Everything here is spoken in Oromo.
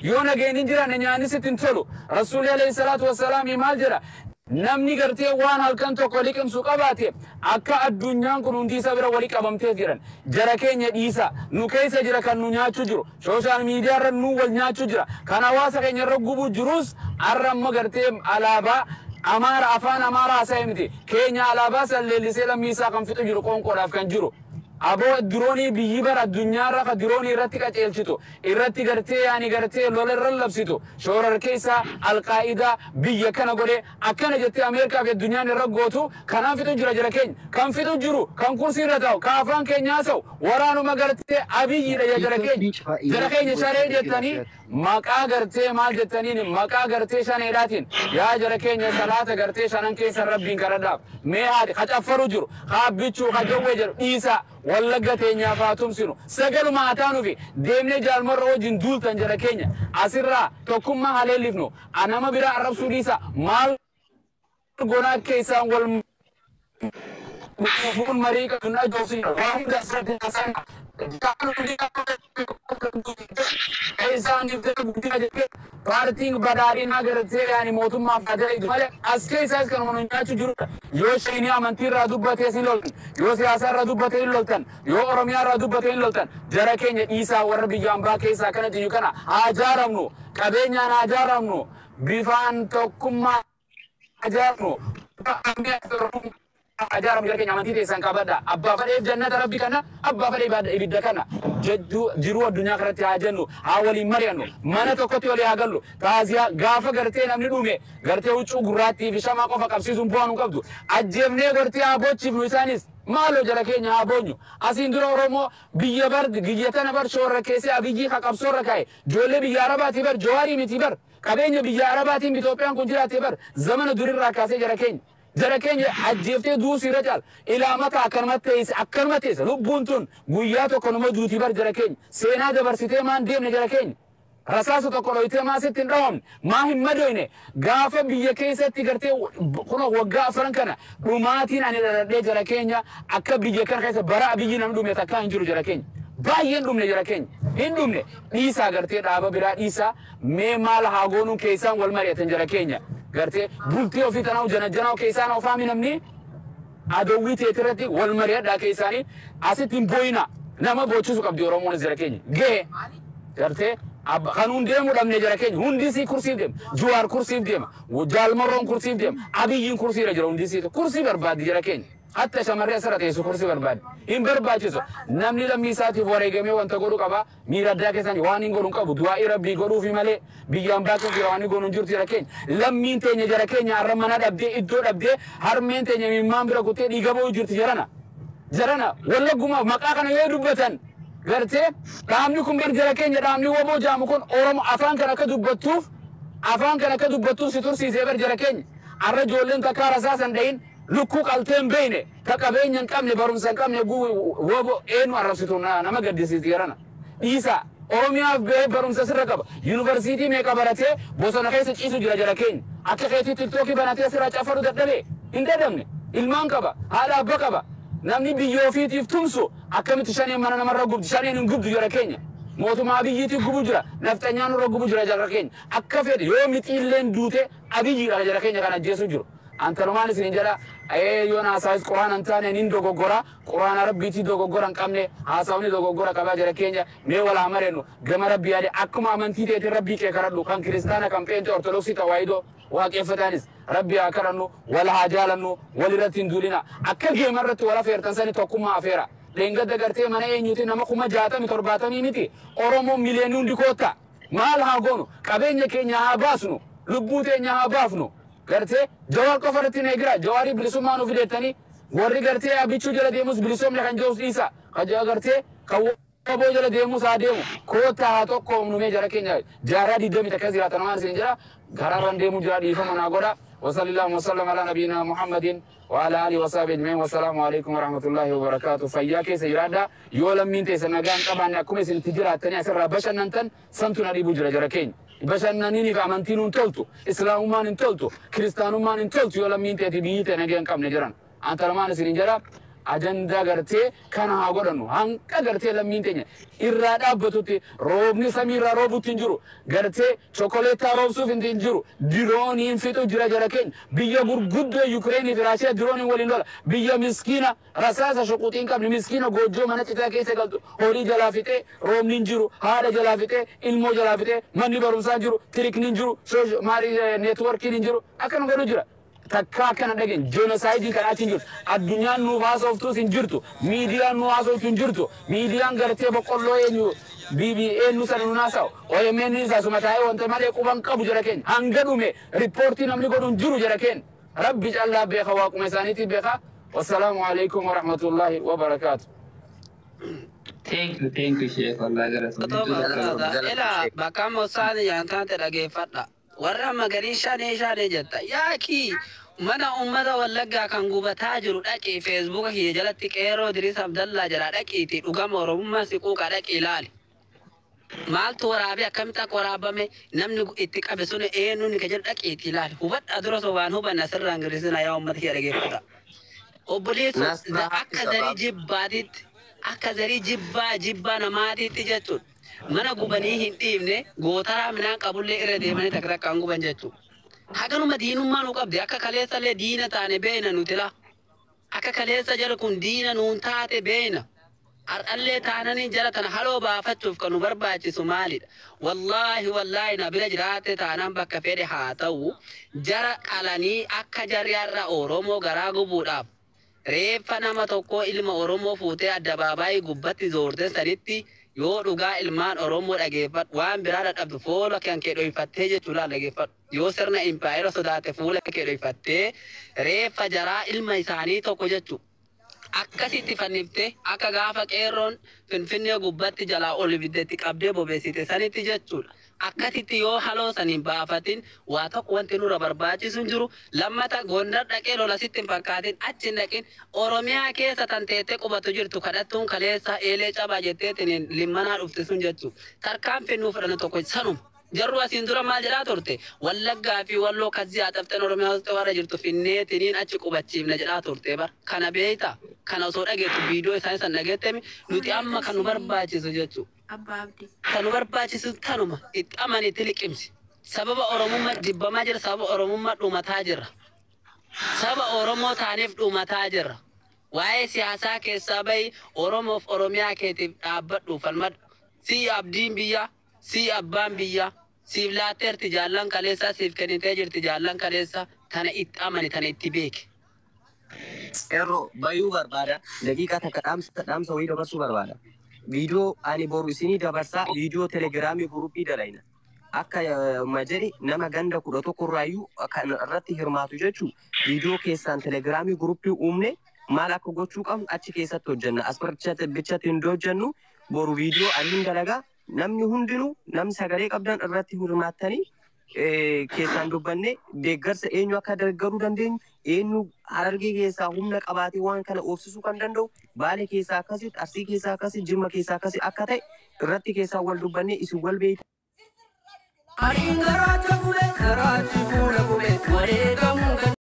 يونا جين جرا نياني ستنتلو رسول عليه الصلاة والسلام يمال جرا نمني قرتي وان هالكنتو قوليكم سقاباتي أكا الدنيا كنون ديسا برا وليك أبمتي جرا جرا كين يديسا نكيسا جرا كان نيا تجرو سوشال ميديا رنو والنيا تجرا كان واسا كين يرقبو جروس أرم قرتي علابا أمار أفان أمار أسايمتي كين علابا سللي سلام ميسا كم فتو جرو كون قراف كان جرو أبو دروني بيجبر الدنيا رك دروني رتك أجلتو إرتي قرتي يعني قرتي لول الرلبسيتو شور الكيسة القاعدة بيجي كنا قولي أكنا جت أمريكا في الدنيا نرجعتو كان في تجرا جرا كين كان في تجرو كان كرسي رتاو كافان كينياسو ورانو ما قرتي أبي جرا كين شارع جتني مكا قرتي مال جتني مكا قرتي شان إيراتين يا جرا كين صلاة قرتي شانن كيس ربين كرداب مهاد خد أفرو جرو خاب بيتشو خجوا جرو إيسا والله قتيني فاتوم سينو سجلوا ما أتانو في ديمني جال مرة وجن دول تنجرا كينيا أسرع تكون ما عليه لفنو أنا ما برا عرب سوريسا مال غنا كيسا وال مفهوم مريكا كنا جوسين رام دسر دسان كانوا كيسان يفتح بدينا جت بارتين بداري ناقر تسير يعني موتهم ما فاجأ إجماله أسكي سايس كانوا منيا تجرو يو شينيا منتير رادو بتيسين لولتن يو سياسة رادو بتيسين لولتن يو أرميا رادو بتيسين لولتن جرا كين إيسا وربي جامبا كيسا كنا تيجو كنا أجارمنو كبينيا ناجارمنو بيفان توكما أجارمنو أجارم جرا كين عمتي تيسان كبدا أبا فريد جنة ربي كنا أبا فريد بعد إبدا كنا جدو جرو الدنيا كرتي عجنو حاولي مريانو مانا توكتي ولي هاقلو تازيا غافا غرتي نمني دومي غرتي وچو غراتي في شما قفا قبسيسون بوانو قبدو أجيبني غرتي عبوچي فلوسانيس مالو جرا كينيا عبونيو أسين درو رومو بيا برد غيتانا بر شور ركيسي أبيجي خاقبسور ركاي جولي بيا عرباتي بر جواري متي بر كبينيو بيا عرباتي متوبيان كنجراتي بر زمن دوري راكاسي جرا كين جرا كين أجيبتي دوسي رجال إلى متى أكرمتيس لبونتون غياتو كنما دوتي بر جرا كين سينا دبرسيتي مان ديم جرا كين رساسو تقولويتي ما ستين روم ما هم مدوينه غافة بيا كيسة تيغرتي كنا وقا فرنكنا روماتين عن جرا كينيا أكا بيا كان كيسة براء بيجي نمدوم يتكا انجرو جرا كين باين دومنه جرا كين هندومنه إيسا غرتي دابا برا إيسا مي مال هاغونو كيسان والمريتن جرا كينيا غرتي بولتي وفي تناو جنجناو كيسان وفامي نمني أدوي تيترتي والمريت دا كيساني أسيتين بوينا نما بوچسو قبدي ورمون جرا كينيا جه غرتي أب خانون ديم ودم نجرا كين هندسي كرسي ديم جوار كرسي ديم وجال مرون كرسي ديم أبيين كرسي رجلا هندسي كرسي برباد جرا كين حتى شمرة سرت يسوع كرسي برباد إن برباد يسوع نمني لم يساتي فوريجمي وانت قولوا كبا ميرا داك ساني وانين قولون كبو دعاء ربي قولوا في ملء بيجام باكو في وانين قولون جرت جرا كين لم مين تاني جرا كين يا رمنا دبدي إدور دبدي هر مين تاني من مامبرا كتير يجابو جرت جرانا والله قوما مكاكنا يدوبتن غرتي دامني كم برجع كين دامني وابو جامكون أورام أفان كنا كدوبتوف ستور سيزي برجع كين الرجولين تكار أساسا دين لكوك التيم بينه تكابين ينكم لبارون سكام يجو وابو إنو عرفتونا نما قد يسيرنا إيسا أوراميا بارون سسرقب يونيفرسيتي ميكابرته بوسنا خيس إيسو جرا كين أكيد تلتوكي بناتي سرعة أفرو دبلي إن دمني إلمان كبا هذا بكبا namni biyyoofiitiif tumsu akkamitti shanii mana namarra gubdi shanii hin gubdu jira keenya mootummaa biyyiitiif gubu jira naftanyaan irra gubu jira jara keenya akka fedhe yoo mixiilleen duute abiyyiidha jara keenya kan ajjeesu jiru antanumaan isin jara yoon haasawis quraan antaane nin dogoggora quraan rabbiitii dogoggora hin qabne haasawni dogoggora qabaa jara keenya mee walaa mareenu gama rabbii yaade akkuma amantii teetiin rabbii kee karadhu kan kiristaana kan peente ortodoksii tawaayidoo waaqeffatanis rabbi akarannu wala hajalannu waliratin dulina akka geemarratti wala feertan sani tokkummaa afeera lengada gartee mana eenyuti nama kuma 67 miti oromo miliyeenuun dikoota maal haa goonu qabeenya keenya haa baasnu lubbuu teenya haa baafnu gartee jawaar qofarratti neegira jawaari bilisummaa nu fidettanii warri gartee abichuu jala deemus bilisomne kan jeus dhiisa kaja gartee kawwaboo jala deemus haa deemu koota haa tokko numee jara keenya jaaraa 20 takka ziraatan waan isin jira gararan deemu jira dhiifama naa godha وصلى الله وسلم على نبينا محمد وعلى آله وصحبه أجمعين والسلام عليكم ورحمة الله وبركاته فياك سيرادا يولم من تسنجان طبعا يكون سنتجرات تانية سر بشر ننتن سنتنا دي بوجرا جركين بشر ننيني فأمانتين انتلتو إسلام ما انتلتو كريستان ما انتلتو يولم من تتبيه تنجان كم نجران أنت لما نسين جرا ajanda gartee kana haa godhannu hanqa gartee lammiin teenya irraa dhaabbatutti roobni samiirraa roobutti hin jiru gartee chokoleettaa roobsuuf hin jiru dirooniin fixu jira jara keenya biyya gurguddoo Yukreenii fi Raashiyaa dirooniin waliin lola biyya miskiina rasaasa shuquuxiin qabni miskiina goojjoo mana citaa keessa galtu horii jalaa fixee roobni hin jiru haadha jalaa fixee ilmoo jalaa fixee manni barumsaa jiru tirikni hin jiru maarii neetworkiin hin jiru akkana godhu jira. Takka kana dhageen genocide kan achi jiru addunyaan nu haasoftus hin jirtu miidiyaan nu haasoftu hin jirtu miidiyaan gartee boqqolloo eenyu BBN nu sana nu naasaw OMN isa sumataa'ee wanta malee quban qabu jara keenya hanga dhume riippoortii namni godhu hin jiru jara keenya rabbi callaa beeka waaquma isaaniitii beeka wassalaamu alaikum wa rahmatullahi wa barakaatu. Thank you, Sheikh. Allah ila bakka moosaan yaantaan te dhageeffadha. Warra magarii shaanee jetta yaaki mana ummata wallaggaa kan gubataa jiru dhaqii feesbuuka kiyya jalatti qeeroo Idris Abdallaa jala dhaqiiti dhugama oromummaa siquuqa dhaqii ilaali. Maaltu waraabee akkamitti akka waraabame namni itti qabe sun eenyuun ka jedhu dhaqiiti ilaali. Hubadhaa dura sobaan hubanna sirraan girrisina yaa ummata kiyya dhageeffata. Obboleessu akka zarii jibbaatitti akka zarii jibbaa namaatitti jechuudha. Mana gubanii hin dhiibne gootaraa midhaan qabullee irra deemanii takka takkaan guban jechuudha. Haganuma diinummaa nu qabde akka kaleessallee diina taane beena nuti la. Akka kaleessa jala kun diina nuun taate beena. Har'allee taananii jala tana haloo baafachuuf kan nu barbaachisu maalidha. Wallaahi na bira jiraate taanaan bakka fedhe haa ta'u jara qalanii akka jarriarra Oromoo garaa gubuudhaaf. Reeffa nama tokko ilma Oromoo fuutee addabaabaayii gubbatti zoorte sanitti yoo dhugaa ilmaan Oromoo dhageeffadhu waan biraa dadhabdu fuula kan kee dho'ifattee jechuudha dhageeffadhu. Yoo sirna impaayera sodaate fuula kee dho'ifattee reeffa jaraa ilma isaanii tokko jechuudha. Akkasitti fanniftee akka gaafa qeerroon Finfinnee gubbatti jalaa ol ibiddeetti qabdee bobeessite sanitti jechuudha. Akkasitti yoo haloo saniin baafatin waa tokko wanti nurra barbaachisu hin jiru. Lammata Gondar dhaqee lola sitti hin fakkaatin achi hin dhaqin Oromiyaa keessa tan teettee qubatu jirtu kadhattuun kaleessa eelee cabaa jetteetiin limmanaa dhufte sun jechuudha. Tarkaanfii nuu fudhannu tokko sanuma. Jarru asiin dura maal jedhaa turte Wallaggaa fi Walloo kazzii haxaftee Oromiyaa hoste warra jirtu finneetiniin achi qubachiifne jedhaa turte bar. Kana beeyta kana osoo dhageettu viidiyoo isaanii san dhageettemi nuti amma kan nu barbaachisu jechuudha. Kan nu barbaachisu tanuma itti amanitti liqimsi. Sababa Oromummaa dibbamaa jira sababa Oromummaa dhumataa jirra. Saba Oromoo taaniif dhumataa jirra. Waa'ee siyaasaa keessaa bahi Oromoof Oromiyaa keetiif dhaabbadhu falmadhu. Si abdiin biyyaa si abbaan biyyaa siif laatteerti jaallan kaleessaa siif kennitee jirti jaallan kaleessa tana itti amani tana itti beeke. Erroo bayuu barbaada daqiiqaa takka dhaamsa wayii dabarsuu barbaada. Viidiyoo ani boru isinii dabarsaa viidiyoo telegiraamii guruppii dalayna. Akka majari nama ganda 11 irraayyuu kan irratti hirmaatu jechuun viidiyoo keessaan telegiraamii guruppii uumne maal akka gochuu qabnu achi keessatti hojjenna. As bichatti hin hojjennu boru viidiyoo ani dalagaa namni hundinuu namni sagalee qabdan irratti hirmaattanii keessaan dubbanne deeggarsa eenyu akka deeggaruu dandeenyu eenyu Harargee keessaa humna qabaatee waan kana oofsisuu kan danda'u Baalee keessaa akkasitti Arsii keessaa akkasitti Jimma keessaa akkasitti akka ta'e irratti keessaa wal dubbanne isin wal beeyta. Ani garacha kule, garachi fuula kule, wareegamu